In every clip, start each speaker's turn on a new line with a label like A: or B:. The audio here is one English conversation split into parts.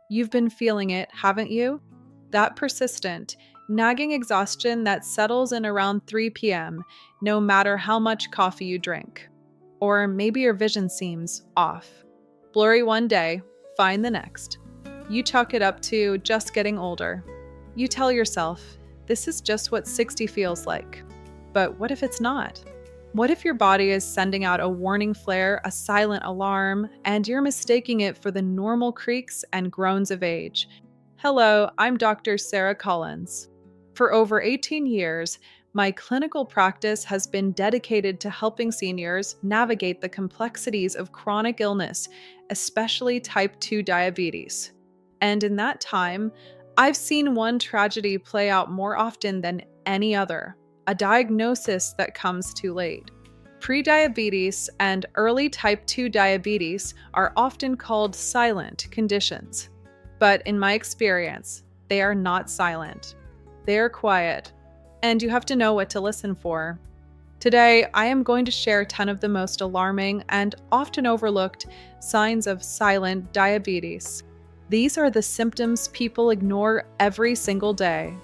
A: You've been feeling it, haven't you? That persistent, nagging exhaustion that settles in around 3 p.m., no matter how much coffee you drink. Or maybe your vision seems off. Blurry one day, fine the next. You chalk it up to just getting older. You tell yourself, this is just what 60 feels like. But what if it's not? What if your body is sending out a warning flare, a silent alarm, and you're mistaking it for the normal creaks and groans of age? Hello, I'm Dr. Sarah Collins. For over 18 years, my clinical practice has been dedicated to helping seniors navigate the complexities of chronic illness, especially type 2 diabetes. And in that time, I've seen one tragedy play out more often than any other: a diagnosis that comes too late. Prediabetes and early type 2 diabetes are often called silent conditions. But in my experience, they are not silent. They are quiet, and you have to know what to listen for. Today, I am going to share 10 of the most alarming and often overlooked signs of silent diabetes. These are the symptoms people ignore every single day.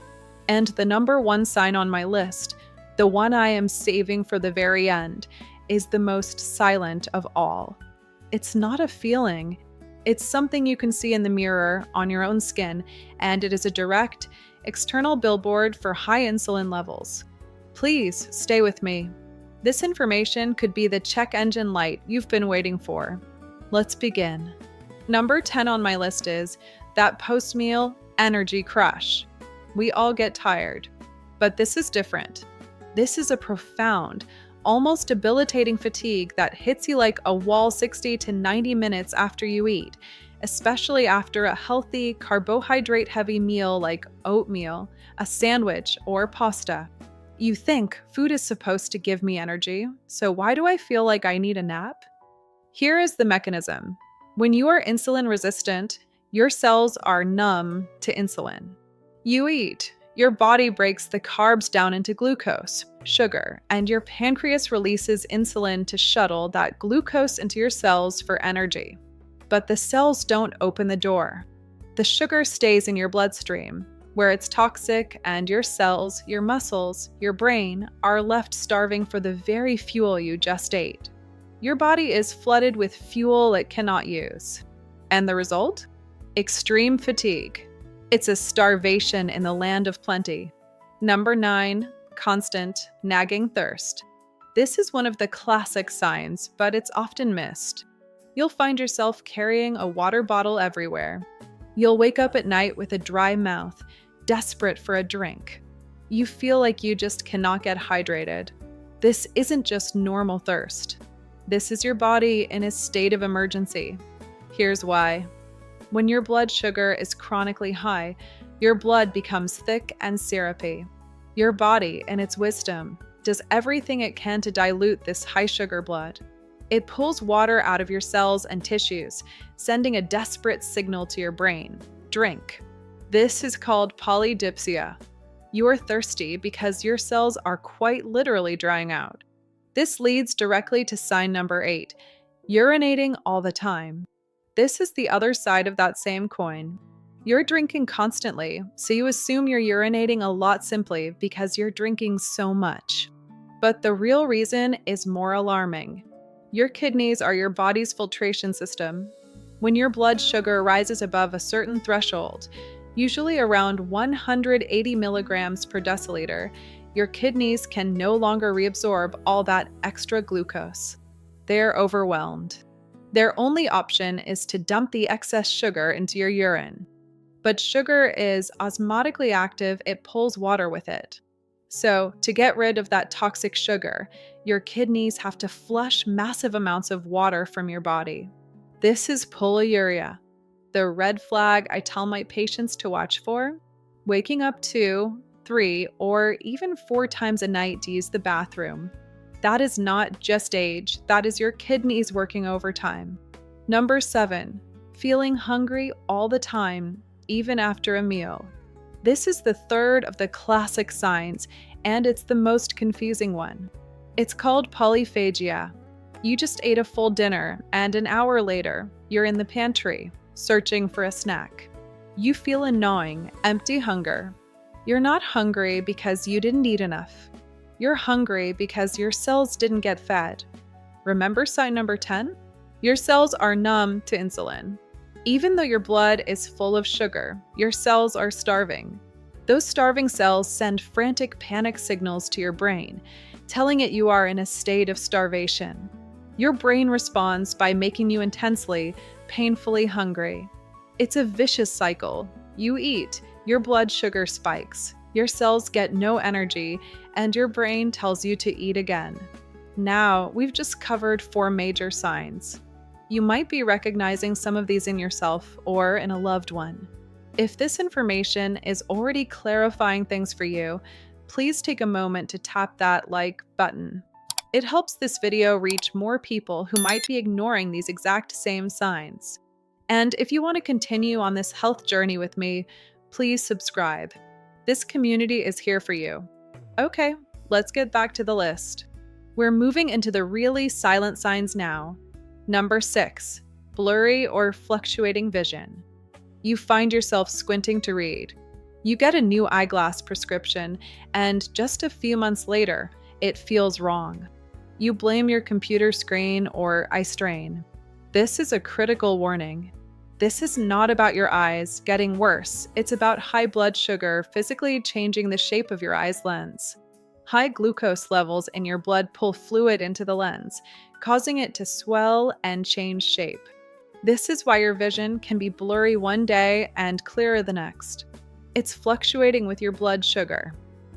A: And the number one sign on my list, the one I am saving for the very end, is the most silent of all. It's not a feeling. It's something you can see in the mirror, on your own skin, and it is a direct, external billboard for high insulin levels. Please stay with me. This information could be the check engine light you've been waiting for. Let's begin. Number 10 on my list is that post-meal energy crush. We all get tired, but this is different. This is a profound, almost debilitating fatigue that hits you like a wall 60 to 90 minutes after you eat, especially after a healthy, carbohydrate-heavy meal like oatmeal, a sandwich, or pasta. You think food is supposed to give me energy, so why do I feel like I need a nap? Here is the mechanism. When you are insulin resistant, your cells are numb to insulin. You eat. Your body breaks the carbs down into glucose, sugar, and your pancreas releases insulin to shuttle that glucose into your cells for energy. But the cells don't open the door. The sugar stays in your bloodstream, where it's toxic, and your cells, your muscles, your brain are left starving for the very fuel you just ate. Your body is flooded with fuel it cannot use. And the result? Extreme fatigue. It's a starvation in the land of plenty. Number 9, constant, nagging thirst. This is one of the classic signs, but it's often missed. You'll find yourself carrying a water bottle everywhere. You'll wake up at night with a dry mouth, desperate for a drink. You feel like you just cannot get hydrated. This isn't just normal thirst. This is your body in a state of emergency. Here's why. When your blood sugar is chronically high, your blood becomes thick and syrupy. Your body, in its wisdom, does everything it can to dilute this high sugar blood. It pulls water out of your cells and tissues, sending a desperate signal to your brain: drink. This is called polydipsia. You are thirsty because your cells are quite literally drying out. This leads directly to sign number 8, urinating all the time. This is the other side of that same coin. You're drinking constantly, so you assume you're urinating a lot simply because you're drinking so much. But the real reason is more alarming. Your kidneys are your body's filtration system. When your blood sugar rises above a certain threshold, usually around 180 milligrams per deciliter, your kidneys can no longer reabsorb all that extra glucose. They're overwhelmed. Their only option is to dump the excess sugar into your urine. But sugar is osmotically active, it pulls water with it. So, to get rid of that toxic sugar, your kidneys have to flush massive amounts of water from your body. This is polyuria. The red flag I tell my patients to watch for: waking up 2, 3, or even 4 times a night to use the bathroom. That is not just age, that is your kidneys working overtime. Number 7, feeling hungry all the time, even after a meal. This is the third of the classic signs, and it's the most confusing one. It's called polyphagia. You just ate a full dinner, and an hour later, you're in the pantry, searching for a snack. You feel a gnawing, empty hunger. You're not hungry because you didn't eat enough. You're hungry because your cells didn't get fed. Remember sign number 10? Your cells are numb to insulin. Even though your blood is full of sugar, your cells are starving. Those starving cells send frantic panic signals to your brain, telling it you are in a state of starvation. Your brain responds by making you intensely, painfully hungry. It's a vicious cycle. You eat, your blood sugar spikes, your cells get no energy, and your brain tells you to eat again. Now, we've just covered 4 major signs. You might be recognizing some of these in yourself or in a loved one. If this information is already clarifying things for you, please take a moment to tap that like button. It helps this video reach more people who might be ignoring these exact same signs. And if you want to continue on this health journey with me, please subscribe. This community is here for you. Okay, let's get back to the list. We're moving into the really silent signs now. Number 6, blurry or fluctuating vision. You find yourself squinting to read. You get a new eyeglass prescription, and just a few months later, it feels wrong. You blame your computer screen or eye strain. This is a critical warning. This is not about your eyes getting worse. It's about high blood sugar physically changing the shape of your eye's lens. High glucose levels in your blood pull fluid into the lens, causing it to swell and change shape. This is why your vision can be blurry one day and clearer the next. It's fluctuating with your blood sugar.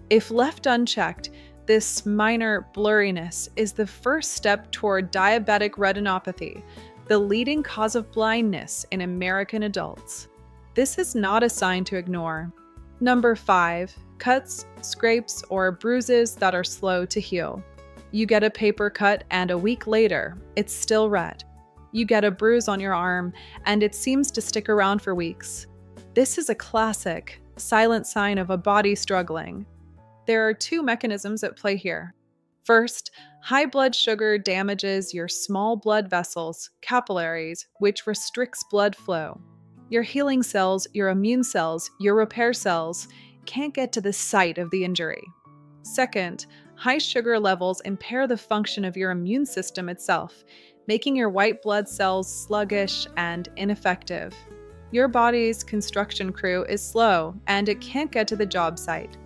A: If left unchecked, this minor blurriness is the first step toward diabetic retinopathy, the leading cause of blindness in American adults. This is not a sign to ignore. Number 5, cuts, scrapes, or bruises that are slow to heal. You get a paper cut and a week later, it's still red. You get a bruise on your arm and it seems to stick around for weeks. This is a classic, silent sign of a body struggling. There are 2 mechanisms at play here. First, high blood sugar damages your small blood vessels, capillaries, which restricts blood flow. Your healing cells, your immune cells, your repair cells can't get to the site of the injury. Second, high sugar levels impair the function of your immune system itself, making your white blood cells sluggish and ineffective. Your body's construction crew is slow, and it can't get to the job site.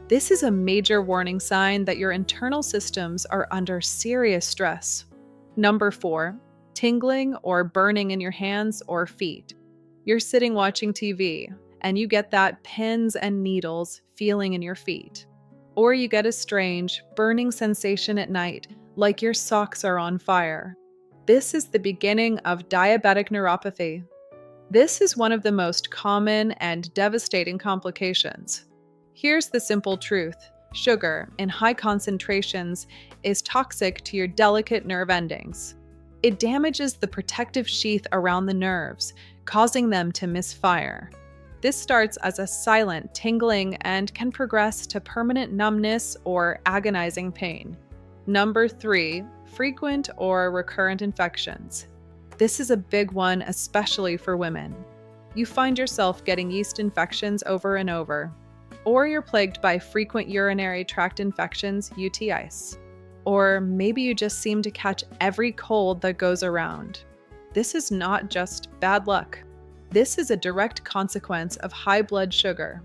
A: This is a major warning sign that your internal systems are under serious stress. Number 4, tingling or burning in your hands or feet. You're sitting watching TV, and you get that pins and needles feeling in your feet. Or you get a strange, burning sensation at night, like your socks are on fire. This is the beginning of diabetic neuropathy. This is one of the most common and devastating complications. Here's the simple truth. Sugar, in high concentrations, is toxic to your delicate nerve endings. It damages the protective sheath around the nerves, causing them to misfire. This starts as a silent tingling and can progress to permanent numbness or agonizing pain. Number 3, frequent or recurrent infections. This is a big one, especially for women. You find yourself getting yeast infections over and over. Or you're plagued by frequent urinary tract infections, UTIs. Or maybe you just seem to catch every cold that goes around. This is not just bad luck. This is a direct consequence of high blood sugar.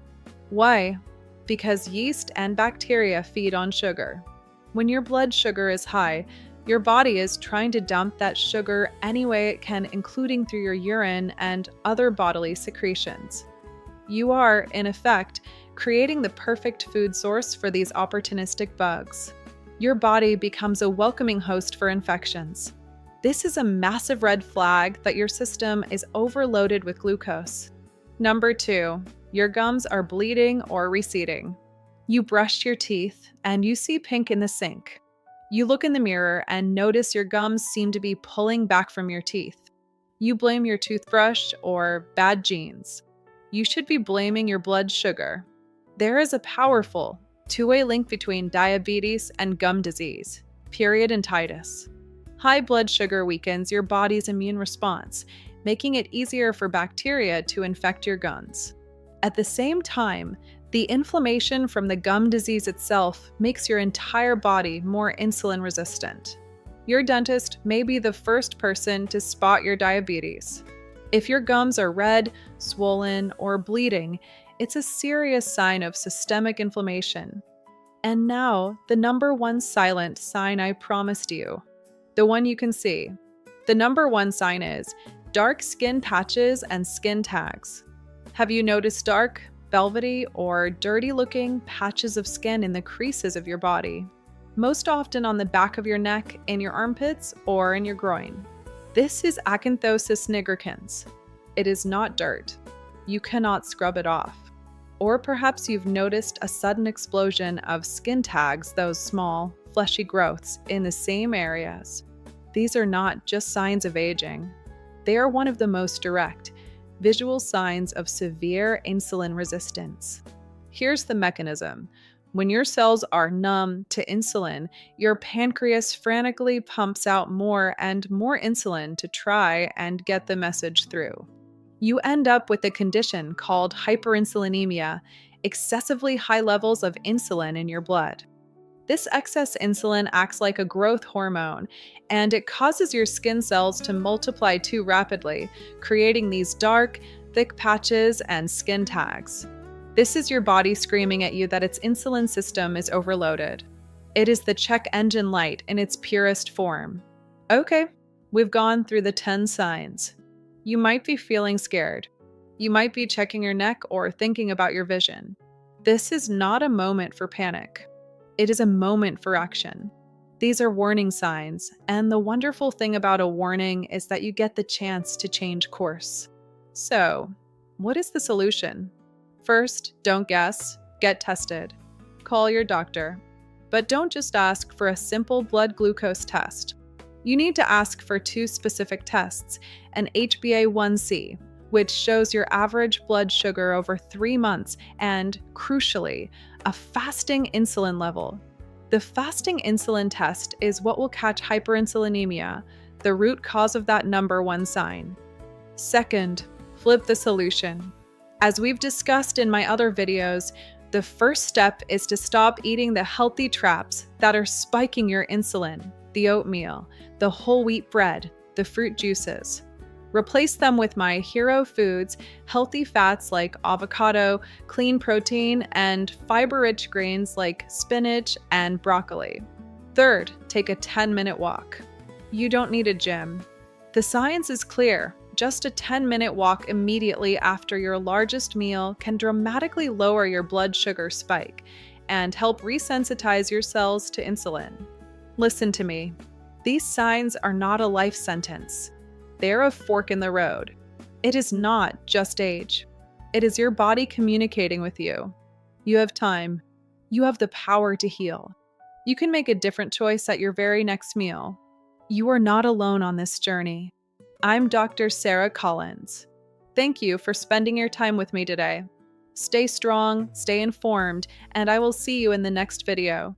A: Why? Because yeast and bacteria feed on sugar. When your blood sugar is high, your body is trying to dump that sugar any way it can, including through your urine and other bodily secretions. You are, in effect, creating the perfect food source for these opportunistic bugs. Your body becomes a welcoming host for infections. This is a massive red flag that your system is overloaded with glucose. Number 2, your gums are bleeding or receding. You brush your teeth and you see pink in the sink. You look in the mirror and notice your gums seem to be pulling back from your teeth. You blame your toothbrush or bad genes. You should be blaming your blood sugar. There is a powerful two-way link between diabetes and gum disease, periodontitis. High blood sugar weakens your body's immune response, making it easier for bacteria to infect your gums. At the same time, the inflammation from the gum disease itself makes your entire body more insulin resistant. Your dentist may be the first person to spot your diabetes. If your gums are red, swollen, or bleeding, it's a serious sign of systemic inflammation. And now, the number one silent sign I promised you. The one you can see. The number one sign is dark skin patches and skin tags. Have you noticed dark, velvety, or dirty-looking patches of skin in the creases of your body? Most often on the back of your neck, in your armpits, or in your groin. This is Acanthosis nigricans. It is not dirt. You cannot scrub it off. Or perhaps you've noticed a sudden explosion of skin tags, those small, fleshy growths in the same areas. These are not just signs of aging. They are one of the most direct, visual signs of severe insulin resistance. Here's the mechanism. When your cells are numb to insulin, your pancreas frantically pumps out more and more insulin to try and get the message through. You end up with a condition called hyperinsulinemia, excessively high levels of insulin in your blood. This excess insulin acts like a growth hormone, and it causes your skin cells to multiply too rapidly, creating these dark, thick patches and skin tags. This is your body screaming at you that its insulin system is overloaded. It is the check engine light in its purest form. Okay, we've gone through the 10 signs. You might be feeling scared. You might be checking your neck or thinking about your vision. This is not a moment for panic. It is a moment for action. These are warning signs, and the wonderful thing about a warning is that you get the chance to change course. So, what is the solution? First, don't guess, get tested. Call your doctor. But don't just ask for a simple blood glucose test. You need to ask for 2 specific tests, an HbA1c, which shows your average blood sugar over 3 months, and, crucially, a fasting insulin level. The fasting insulin test is what will catch hyperinsulinemia, the root cause of that number one sign. Second, flip the solution. As we've discussed in my other videos, the first step is to stop eating the healthy traps that are spiking your insulin, the oatmeal, the whole wheat bread, the fruit juices. Replace them with my hero foods, healthy fats like avocado, clean protein, and fiber-rich grains like spinach and broccoli. Third, take a 10-minute walk. You don't need a gym. The science is clear. Just a 10-minute walk immediately after your largest meal can dramatically lower your blood sugar spike and help resensitize your cells to insulin. Listen to me. These signs are not a life sentence. They're a fork in the road. It is not just age. It is your body communicating with you. You have time. You have the power to heal. You can make a different choice at your very next meal. You are not alone on this journey. I'm Dr. Sarah Collins. Thank you for spending your time with me today. Stay strong, stay informed, and I will see you in the next video.